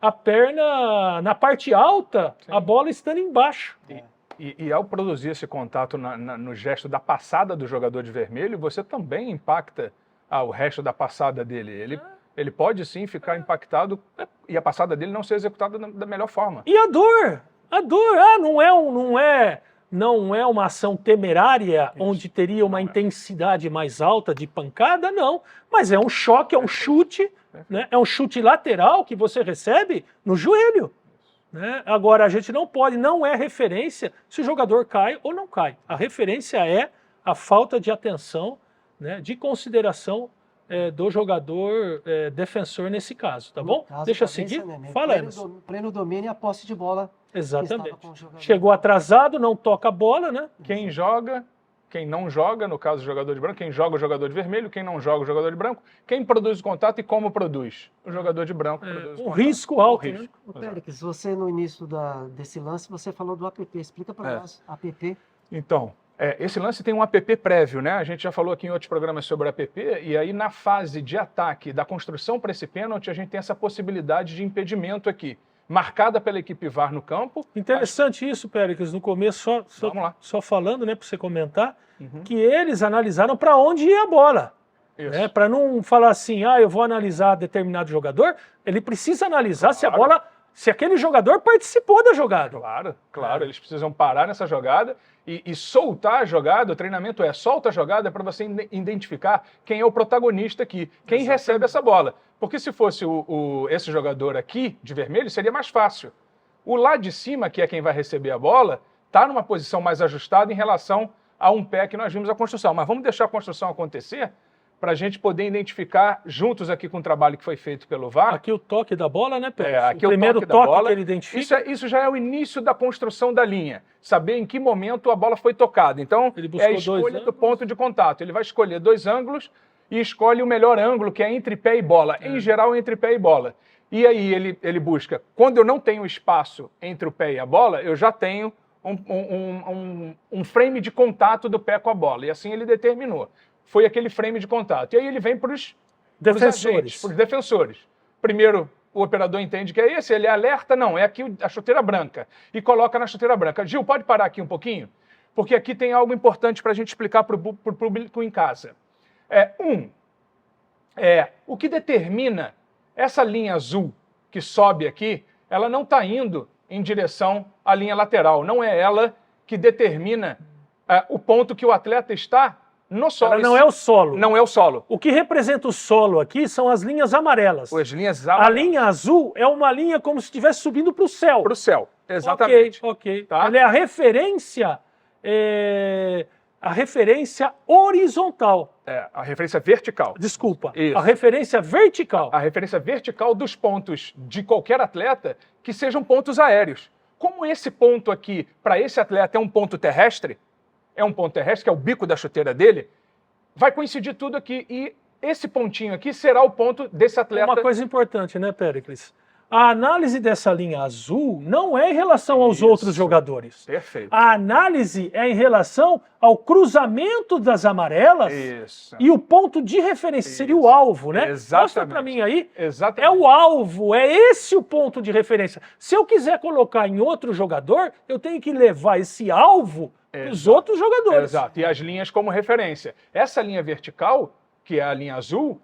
a perna na parte alta, a bola estando embaixo. E ao produzir esse contato no gesto da passada do jogador de vermelho, você também impacta o resto da passada dele. Ele pode sim ficar impactado e a passada dele não ser executada da melhor forma. E a dor, não é uma ação temerária onde teria uma intensidade mais alta de pancada, não. Mas é um choque, é um chute, né? É um chute lateral que você recebe no joelho. Né? Agora, a gente não é referência se o jogador cai ou não cai. A referência é a falta de atenção, né, de consideração do jogador defensor nesse caso, tá bom? Deixa eu seguir. Fala, Emerson. Pleno domínio e a posse de bola. Exatamente. Chegou atrasado, não toca a bola, né? Quem joga, quem não joga, no caso do jogador de branco, quem joga o jogador de vermelho, quem não joga o jogador de branco, quem produz o contato e como produz? O jogador de branco produz o contato. Risco alto. Risco. Péricles, você no início desse lance, você falou do app. Explica para nós, app. Então, esse lance tem um app prévio, né? A gente já falou aqui em outros programas sobre app, e aí na fase de ataque da construção para esse pênalti, a gente tem essa possibilidade de impedimento aqui, marcada pela equipe VAR no campo. Interessante isso, Péricles, no começo, Vamos lá. só falando, né, para você comentar, que eles analisaram para onde ia a bola. Né? Para não falar assim, eu vou analisar determinado jogador, ele precisa analisar se a bola, se aquele jogador participou da jogada. Claro, eles precisam parar nessa jogada e soltar a jogada. O treinamento solta a jogada para você identificar quem é o protagonista aqui, quem recebe essa bola. Porque se fosse esse jogador aqui, de vermelho, seria mais fácil. O lá de cima, que é quem vai receber a bola, está numa posição mais ajustada em relação a um pé que nós vimos a construção. Mas vamos deixar a construção acontecer para a gente poder identificar, juntos aqui com o trabalho que foi feito pelo VAR. Aqui o toque da bola, né, Pedro? Aqui o primeiro toque da bola, que ele identifica. Isso já é o início da construção da linha. Saber em que momento a bola foi tocada. Então, é a escolha do ponto de contato. Ele vai escolher 2 ângulos e escolhe o melhor ângulo, que é entre pé e bola. Em geral, entre pé e bola. E aí ele busca. Quando eu não tenho espaço entre o pé e a bola, eu já tenho um frame de contato do pé com a bola. E assim ele determinou. Foi aquele frame de contato. E aí ele vem para os defensores. Para os defensores. Primeiro, o operador entende que é esse, ele alerta, não, é aqui a chuteira branca. E coloca na chuteira branca. Gil, pode parar aqui um pouquinho? Porque aqui tem algo importante para a gente explicar para o público em casa. O que determina essa linha azul que sobe aqui, ela não está indo em direção à linha lateral. Não é ela que determina o ponto que o atleta está no solo. Ela não é o solo. Não é o solo. O que representa o solo aqui são as linhas amarelas. As linhas amarelas. A linha azul é uma linha como se estivesse subindo para o céu. Para o céu, exatamente. Ok. Tá? Ela é a referência... a referência horizontal. A referência vertical. Desculpa. Isso. A referência vertical. A referência vertical dos pontos de qualquer atleta que sejam pontos aéreos. Como esse ponto aqui, para esse atleta, é um ponto terrestre, que é o bico da chuteira dele, vai coincidir tudo aqui. E esse pontinho aqui será o ponto desse atleta. Uma coisa importante, né, Péricles? A análise dessa linha azul não é em relação aos outros jogadores. Perfeito. A análise é em relação ao cruzamento das amarelas e o ponto de referência. Seria o alvo, né? Exatamente. Mostra para mim aí. Exatamente. É o alvo, é esse o ponto de referência. Se eu quiser colocar em outro jogador, eu tenho que levar esse alvo para os outros jogadores. Exato. E as linhas como referência. Essa linha vertical, que é a linha azul,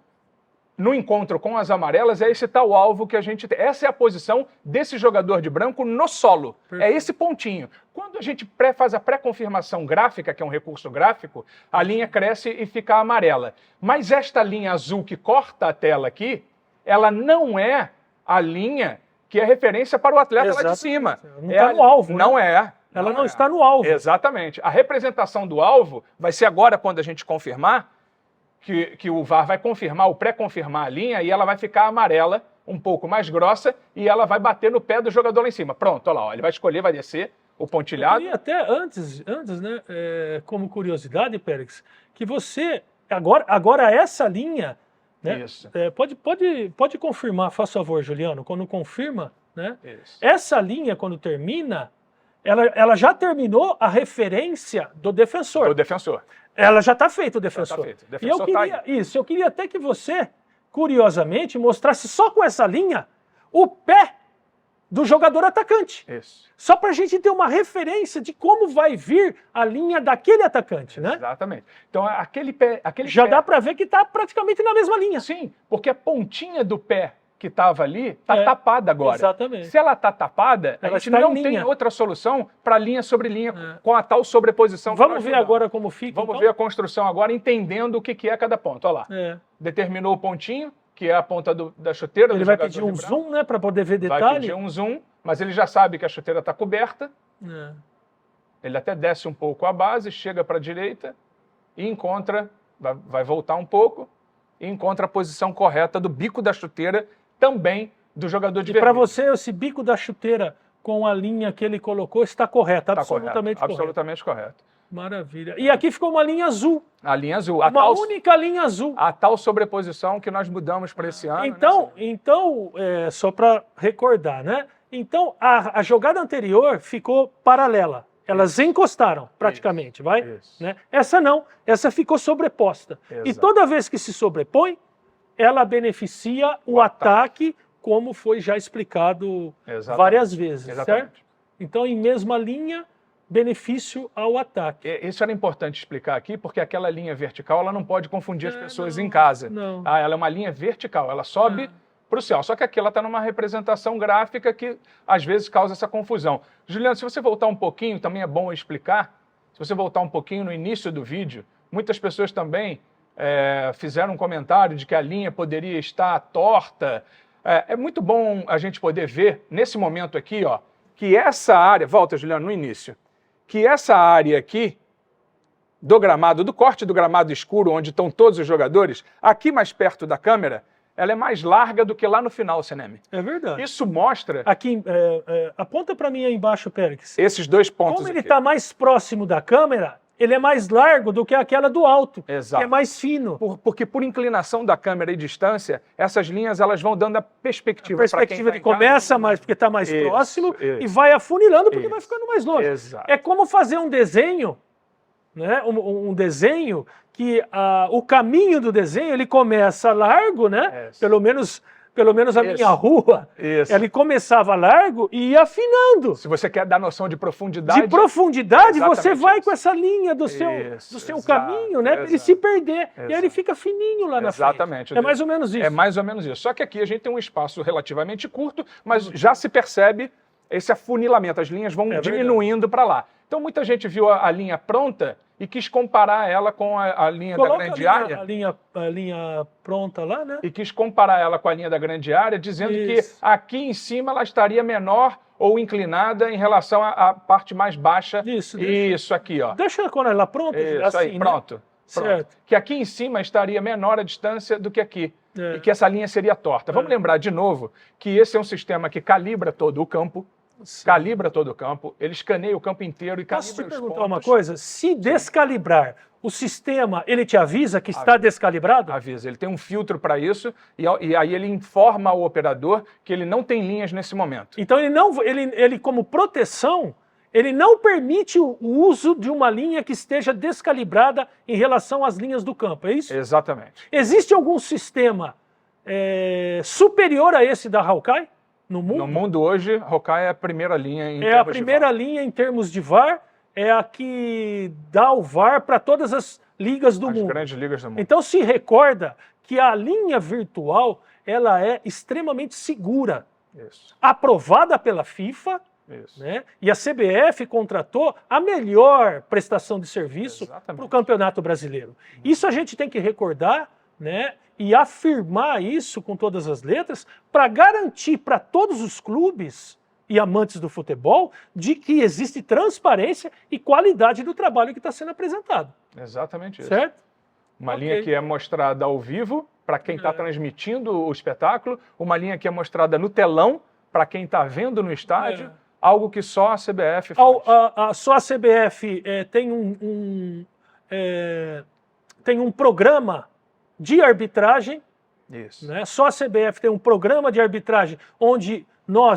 no encontro com as amarelas, é esse tal alvo que a gente tem. Essa é a posição desse jogador de branco no solo. É esse pontinho. Quando a gente faz a pré-confirmação gráfica, que é um recurso gráfico, a linha cresce e fica amarela. Mas esta linha azul que corta a tela aqui, ela não é a linha que é referência para o atleta lá de cima. Não está no alvo. Não né? é. Ela não está no alvo. Exatamente. A representação do alvo vai ser agora quando a gente confirmar, que o VAR vai confirmar, ou pré-confirmar a linha, e ela vai ficar amarela, um pouco mais grossa, e ela vai bater no pé do jogador lá em cima. Pronto, olha lá, ó, ele vai escolher, vai descer o pontilhado. Eu queria até antes né, como curiosidade, Pérez, que você, agora essa linha, né, Isso. pode confirmar, faz favor, Juliano, quando confirma, né, Isso. essa linha, quando termina, ela já terminou a referência do defensor. Do defensor. Ela já está feita, o defensor. Já tá feito. O E defensor eu queria, tá aí. eu queria até que você, curiosamente, mostrasse só com essa linha o pé do jogador atacante. Isso. Só para a gente ter uma referência de como vai vir a linha daquele atacante, né? Exatamente. Então, aquele pé... Já dá para ver que está praticamente na mesma linha. Sim, porque a pontinha do pé que estava ali está tapada agora. Exatamente. Se ela está tapada, a Ela gente está não em tem linha. outra solução para linha sobre linha com a tal sobreposição. que Vamos nós ver estudamos. agora como fica. Vamos então? ver a construção agora, entendendo o que é cada ponto. Olha lá. É. Determinou o pontinho, que é a ponta da chuteira. Ele do vai jogador pedir um de branco. zoom, né, para poder ver Vai detalhe. pedir um zoom, mas ele já sabe que a chuteira está coberta. É. Ele até desce um pouco a base, chega para a direita e encontra, vai voltar um pouco, e encontra a posição correta do bico da chuteira, também do jogador de E para vermelho. você, esse bico da chuteira com a linha que ele colocou está correto, Tá absolutamente correto. Absolutamente correto. Maravilha. E aqui ficou uma linha azul, A linha azul. uma única linha azul. A tal sobreposição que nós mudamos para esse ano. Então, só para recordar, né? Então, a jogada anterior ficou paralela. Elas encostaram, praticamente, vai? Isso. Né? Essa não, essa ficou sobreposta. E Exato. toda vez que se sobrepõe, ela beneficia o ataque, como foi já explicado Exatamente. várias vezes, Exatamente. certo? Então, em mesma linha, benefício ao ataque. Isso era importante explicar aqui, porque aquela linha vertical ela não pode confundir as pessoas em casa. não. Ela é uma linha vertical, ela sobe para o céu. Só que aqui ela está numa representação gráfica que às vezes causa essa confusão. Juliano, se você voltar um pouquinho, também é bom eu explicar. Se você voltar um pouquinho no início do vídeo, muitas pessoas também fizeram um comentário de que a linha poderia estar torta. É muito bom a gente poder ver, nesse momento aqui, ó, que essa área... Volta, Juliano, no início. Que essa área aqui do gramado, do corte do gramado escuro, onde estão todos os jogadores, aqui mais perto da câmera, ela é mais larga do que lá no final, Seneme. É verdade. Isso mostra Aqui, aponta para mim aí embaixo, Pérez. esses dois pontos Como ele aqui. está mais próximo da câmera, ele é mais largo do que aquela do alto, Exato. que é mais fino. Porque por inclinação da câmera e distância, essas linhas elas vão dando a perspectiva. A perspectiva de ele começa mais porque está mais Isso, próximo isso. e vai afunilando porque Isso. vai ficando mais longe. Exato. É como fazer um desenho, né? Um desenho que o caminho do desenho ele começa largo, né? Isso. Pelo menos a Isso. minha rua, Isso. ele começava largo e ia afinando. Se você quer dar noção de profundidade... De profundidade, você Exatamente vai isso. com essa linha do seu Isso, caminho, exato, né? Para ele exato. se perder. E aí ele Exato. fica fininho lá na Exatamente. frente. É mais ou menos isso. É mais ou menos isso. Só que aqui a gente tem um espaço relativamente curto, mas já se percebe esse afunilamento. As linhas vão verdade. diminuindo para lá. Então muita gente viu a linha pronta e quis comparar ela com a linha da Coloca grande área. a linha pronta lá, né? E quis comparar ela com a linha da grande área, dizendo Isso. que aqui em cima ela estaria menor ou inclinada em relação à parte mais baixa. Isso, Isso aqui, ó. Deixa quando ela pronta, Isso assim, aí, né? pronto. Certo. Que aqui em cima estaria menor a distância do que aqui. É. E que essa linha seria torta. Vamos lembrar de novo que esse é um sistema que calibra todo o campo. Calibra todo o campo, ele escaneia o campo inteiro e calibra Posso te os perguntar pontos. uma coisa? Se descalibrar, o sistema, ele te avisa que está descalibrado? Avisa, ele tem um filtro para isso e aí ele informa ao operador que ele não tem linhas nesse momento. Então ele como proteção, ele não permite o uso de uma linha que esteja descalibrada em relação às linhas do campo, é isso? Exatamente. Existe algum sistema superior a esse da Hawkeye no mundo? No mundo hoje, Hawkeye é a primeira linha em É a termos de primeira VAR. linha em termos de VAR, é a que dá o VAR para todas ligas do As mundo. grandes ligas do mundo. Então se recorda que a linha virtual ela é extremamente segura, Isso, aprovada pela FIFA, isso. né? E a CBF contratou a melhor prestação de serviço Exatamente. para o Campeonato Brasileiro. Isso a gente tem que recordar, né? E afirmar isso com todas as letras para garantir para todos os clubes e amantes do futebol de que existe transparência e qualidade do trabalho que está sendo apresentado. Exatamente isso. Certo? Uma Ok. linha que é mostrada ao vivo para quem está transmitindo o espetáculo, uma linha que é mostrada no telão para quem está vendo no estádio, algo que só a CBF faz. Só a CBF tem um programa de arbitragem, Isso. né? Só a CBF tem um programa de arbitragem onde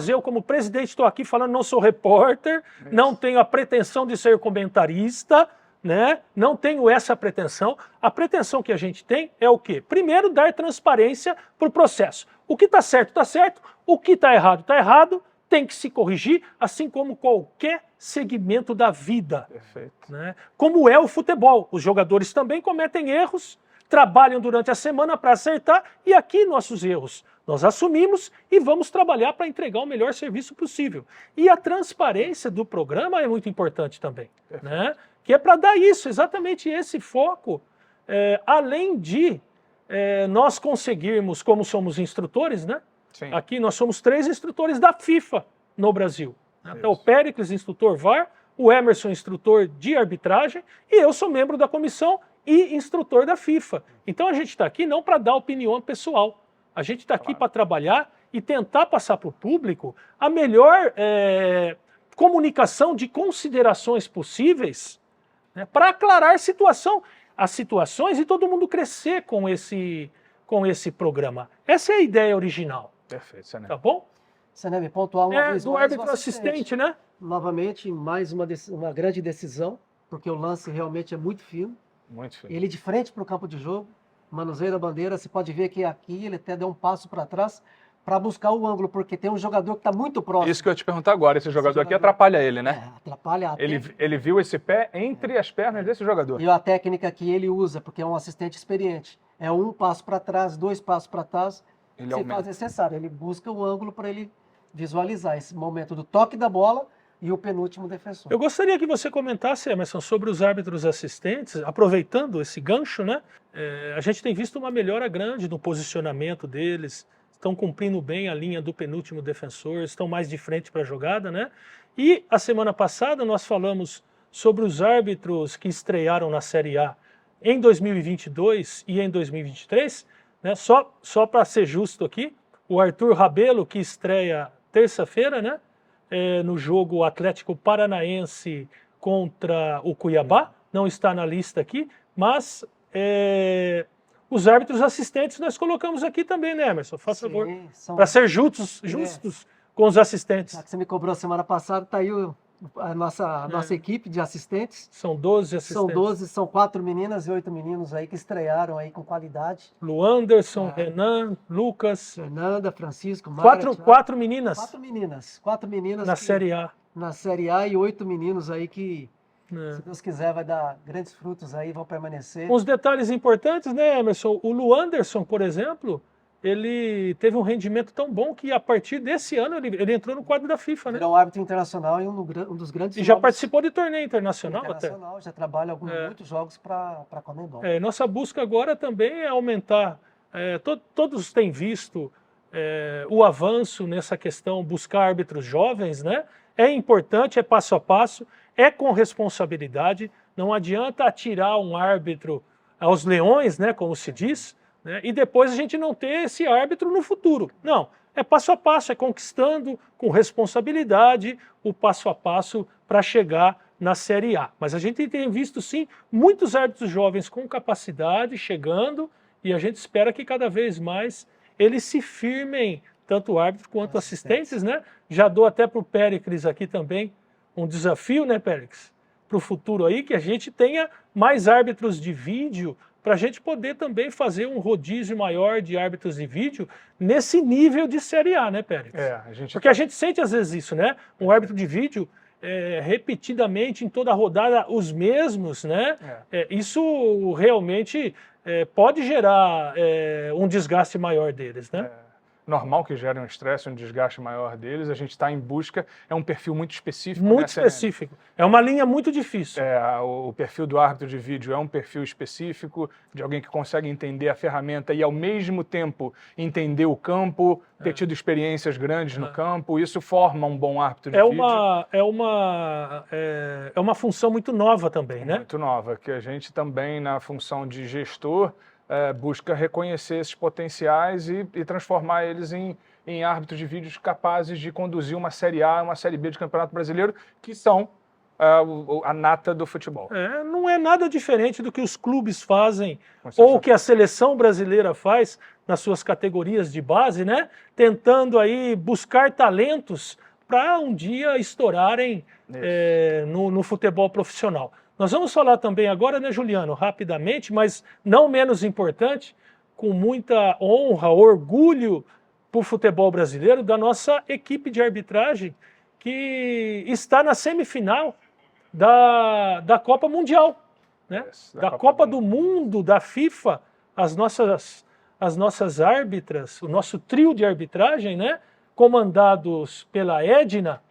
eu como presidente estou aqui falando, não sou repórter, não tenho a pretensão de ser comentarista, né? Não tenho essa pretensão. A pretensão que a gente tem é o quê? Primeiro, dar transparência para o processo. O que está certo, o que está errado, tem que se corrigir, assim como qualquer segmento da vida. Perfeito. Né? Como é o futebol. Os jogadores também cometem erros, trabalham durante a semana para acertar, e aqui nossos erros nós assumimos e vamos trabalhar para entregar o melhor serviço possível. E a transparência do programa é muito importante também, né? Que é para dar isso, exatamente esse foco, além de nós conseguirmos, como somos instrutores, né? Sim. Aqui nós somos 3 instrutores da FIFA no Brasil. Então, o Péricles, instrutor VAR, o Emerson, instrutor de arbitragem, e eu sou membro da comissão e instrutor da FIFA. Então a gente está aqui não para dar opinião pessoal, a gente está aqui para trabalhar e tentar passar para o público a melhor comunicação de considerações possíveis, né, para aclarar as situações e todo mundo crescer com esse programa. Essa é a ideia original, Perfeito, Sané. tá bom? Sané, pontuar uma vez Do mais o árbitro assistente, né? Novamente, mais uma grande decisão, porque o lance realmente é muito fino. Muito feliz. Ele de frente para o campo de jogo, manuseia a bandeira, você pode ver que aqui ele até deu um passo para trás para buscar o ângulo, porque tem um jogador que está muito próximo. Isso que eu ia te perguntar agora, esse jogador aqui atrapalha ele, né? Atrapalha a Ele viu esse pé entre as pernas desse jogador. E a técnica que ele usa, porque é um assistente experiente, é um passo para trás, 2 passos para trás, Ele se aumenta. faz necessário. Ele busca o ângulo para ele visualizar esse momento do toque da bola e o penúltimo defensor. Eu gostaria que você comentasse, Emerson, sobre os árbitros assistentes, aproveitando esse gancho, né? A gente tem visto uma melhora grande no posicionamento deles, estão cumprindo bem a linha do penúltimo defensor, estão mais de frente para a jogada, né? E a semana passada nós falamos sobre os árbitros que estrearam na Série A em 2022 e em 2023, né? Só para ser justo aqui, o Arthur Rabelo, que estreia terça-feira, né? No jogo Atlético Paranaense contra o Cuiabá, não está na lista aqui, mas os árbitros assistentes nós colocamos aqui também, né, Emerson? Faz favor, para ser justos com os assistentes. Já que você me cobrou semana passada, está aí a nossa equipe de assistentes. São 12 assistentes. São 12, são 4 meninas e 8 meninos aí que estrearam aí com qualidade. Luanderson, Renan, Lucas. Fernanda, Francisco, Mara, Quatro meninas. 4 meninas na Série A. Na Série A e 8 meninos aí que, se Deus quiser, vai dar grandes frutos aí, vão permanecer. Uns detalhes importantes, né, Emerson? O Luanderson, por exemplo, ele teve um rendimento tão bom que a partir desse ano ele entrou no quadro da FIFA, né? Ele é um árbitro internacional e um dos grandes E já jogos participou de torneio internacional até. já trabalha muitos jogos para a Conmebol. Nossa busca agora também é aumentar. Todos têm visto o avanço nessa questão, buscar árbitros jovens, né? É importante, é passo a passo, é com responsabilidade. Não adianta atirar um árbitro aos leões, né, como se diz, né, e depois a gente não ter esse árbitro no futuro. Não, é passo a passo, é conquistando com responsabilidade o passo a passo para chegar na Série A. Mas a gente tem visto, sim, muitos árbitros jovens com capacidade chegando e a gente espera que cada vez mais eles se firmem, tanto o árbitro quanto assistentes, né? Já dou até para o Péricles aqui também um desafio, né, Péricles? Para o futuro aí, que a gente tenha mais árbitros de vídeo para a gente poder também fazer um rodízio maior de árbitros de vídeo nesse nível de Série A, né, Péricles? A gente Porque a gente sente às vezes isso, né? Um árbitro de vídeo, repetidamente em toda a rodada os mesmos, né? Isso realmente pode gerar um desgaste maior deles, né? Normal que gere um estresse, um desgaste maior deles. A gente está em busca, é um perfil muito específico. Muito né, Serena? específico. É uma linha muito difícil. O perfil do árbitro de vídeo é um perfil específico, de alguém que consegue entender a ferramenta e, ao mesmo tempo, entender o campo, ter tido experiências grandes no campo. Isso forma um bom árbitro de vídeo. É uma função muito nova também, né? Muito nova, que a gente também, na função de gestor, busca reconhecer esses potenciais e transformar eles em árbitros de vídeos capazes de conduzir uma Série A e uma Série B de Campeonato Brasileiro, que são a nata do futebol. Não é nada diferente do que os clubes fazem ou que a seleção brasileira faz nas suas categorias de base, né? Tentando aí buscar talentos para um dia estourarem no futebol profissional. Nós vamos falar também agora, né, Juliano, rapidamente, mas não menos importante, com muita honra, orgulho para o futebol brasileiro, da nossa equipe de arbitragem que está na semifinal da Copa Mundial, né? Da Copa do Mundo, da FIFA. As nossas árbitras, o nosso trio de arbitragem, né, comandados pela Edna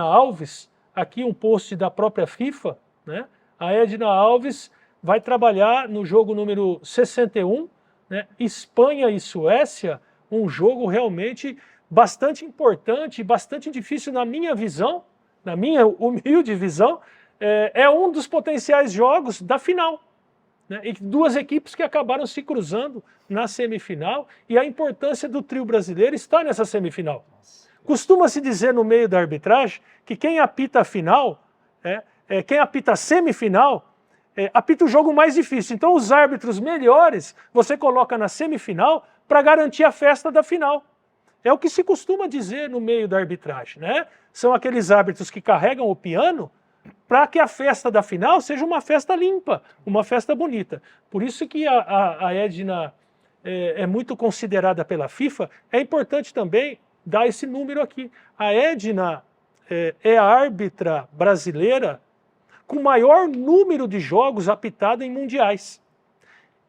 Alves, aqui um post da própria FIFA, né? A Edna Alves vai trabalhar no jogo número 61, né? Espanha e Suécia, um jogo realmente bastante importante, bastante difícil na minha visão, na minha humilde visão, é um dos potenciais jogos da final, né? E duas equipes que acabaram se cruzando na semifinal, e a importância do trio brasileiro está nessa semifinal. Costuma-se dizer no meio da arbitragem que quem apita a final, quem apita a semifinal, apita o jogo mais difícil. Então os árbitros melhores você coloca na semifinal para garantir a festa da final. É o que se costuma dizer no meio da arbitragem, né? São aqueles árbitros que carregam o piano para que a festa da final seja uma festa limpa, uma festa bonita. Por isso que a Edna é muito considerada pela FIFA. É importante também dar esse número aqui. A Edna é a árbitra brasileira com maior número de jogos apitada em mundiais,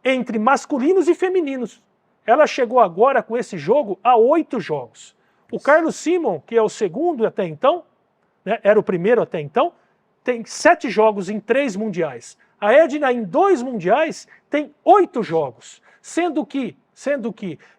entre masculinos e femininos. Ela chegou agora com esse jogo a 8 jogos. O Carlos Simon, que é o segundo até então, né, era o primeiro até então, tem 7 jogos em 3 mundiais. A Edna, em 2 mundiais, tem 8 jogos. Sendo que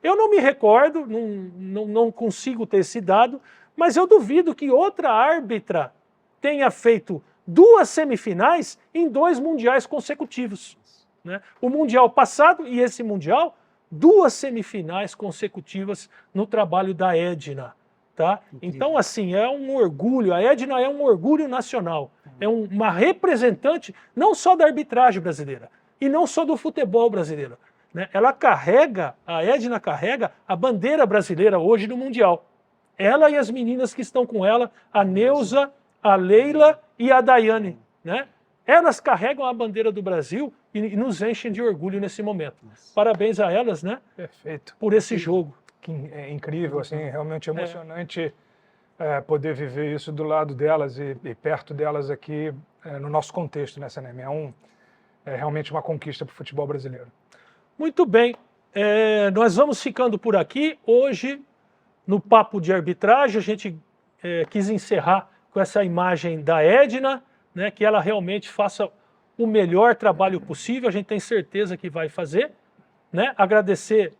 eu não me recordo, não consigo ter esse dado, mas eu duvido que outra árbitra tenha feito 2 semifinais em 2 mundiais consecutivos, né? O mundial passado e esse mundial, 2 semifinais consecutivas no trabalho da Edna, tá? Então, assim, é um orgulho. A Edna é um orgulho nacional. É uma representante não só da arbitragem brasileira e não só do futebol brasileiro, né? A Edna carrega a bandeira brasileira hoje no mundial. Ela e as meninas que estão com ela, a Neuza, a Leila e a Daiane, né? Elas carregam a bandeira do Brasil e nos enchem de orgulho nesse momento. Parabéns a elas, né? Perfeito. Por esse jogo. É incrível, assim, realmente emocionante poder viver isso do lado delas e perto delas aqui no nosso contexto, né, Senem? É realmente uma conquista para o futebol brasileiro. Muito bem. Nós vamos ficando por aqui. Hoje, no Papo de Arbitragem, a gente quis encerrar com essa imagem da Edna, né, que ela realmente faça o melhor trabalho possível. A gente tem certeza que vai fazer, né? Agradecer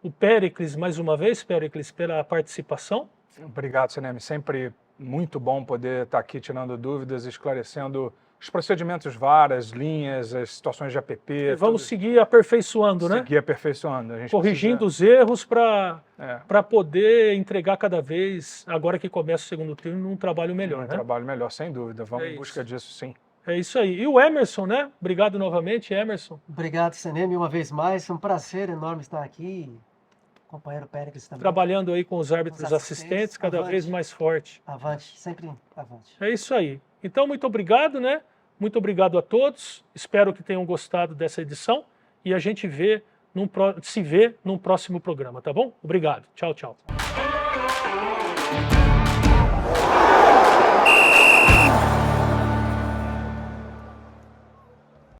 o Péricles mais uma vez, Péricles, pela participação. Obrigado, Senem. Sempre muito bom poder estar aqui tirando dúvidas, esclarecendo os procedimentos VAR, as linhas, as situações de APP. Vamos seguir aperfeiçoando, né? Seguir aperfeiçoando. Corrigindo os erros para poder entregar cada vez, agora que começa o segundo turno, um trabalho melhor, né? Trabalho melhor, sem dúvida. Vamos em busca disso, sim. É isso aí. E o Emerson, né? Obrigado novamente, Emerson. Obrigado, Senem, uma vez mais. É um prazer enorme estar aqui. Companheiro Péricles também. Trabalhando aí com os árbitros assistentes, cada avante. Vez mais forte. Avante, sempre avante. É isso aí. Então, muito obrigado, né? Muito obrigado a todos. Espero que tenham gostado dessa edição e a gente se vê num próximo programa, tá bom? Obrigado. Tchau, tchau.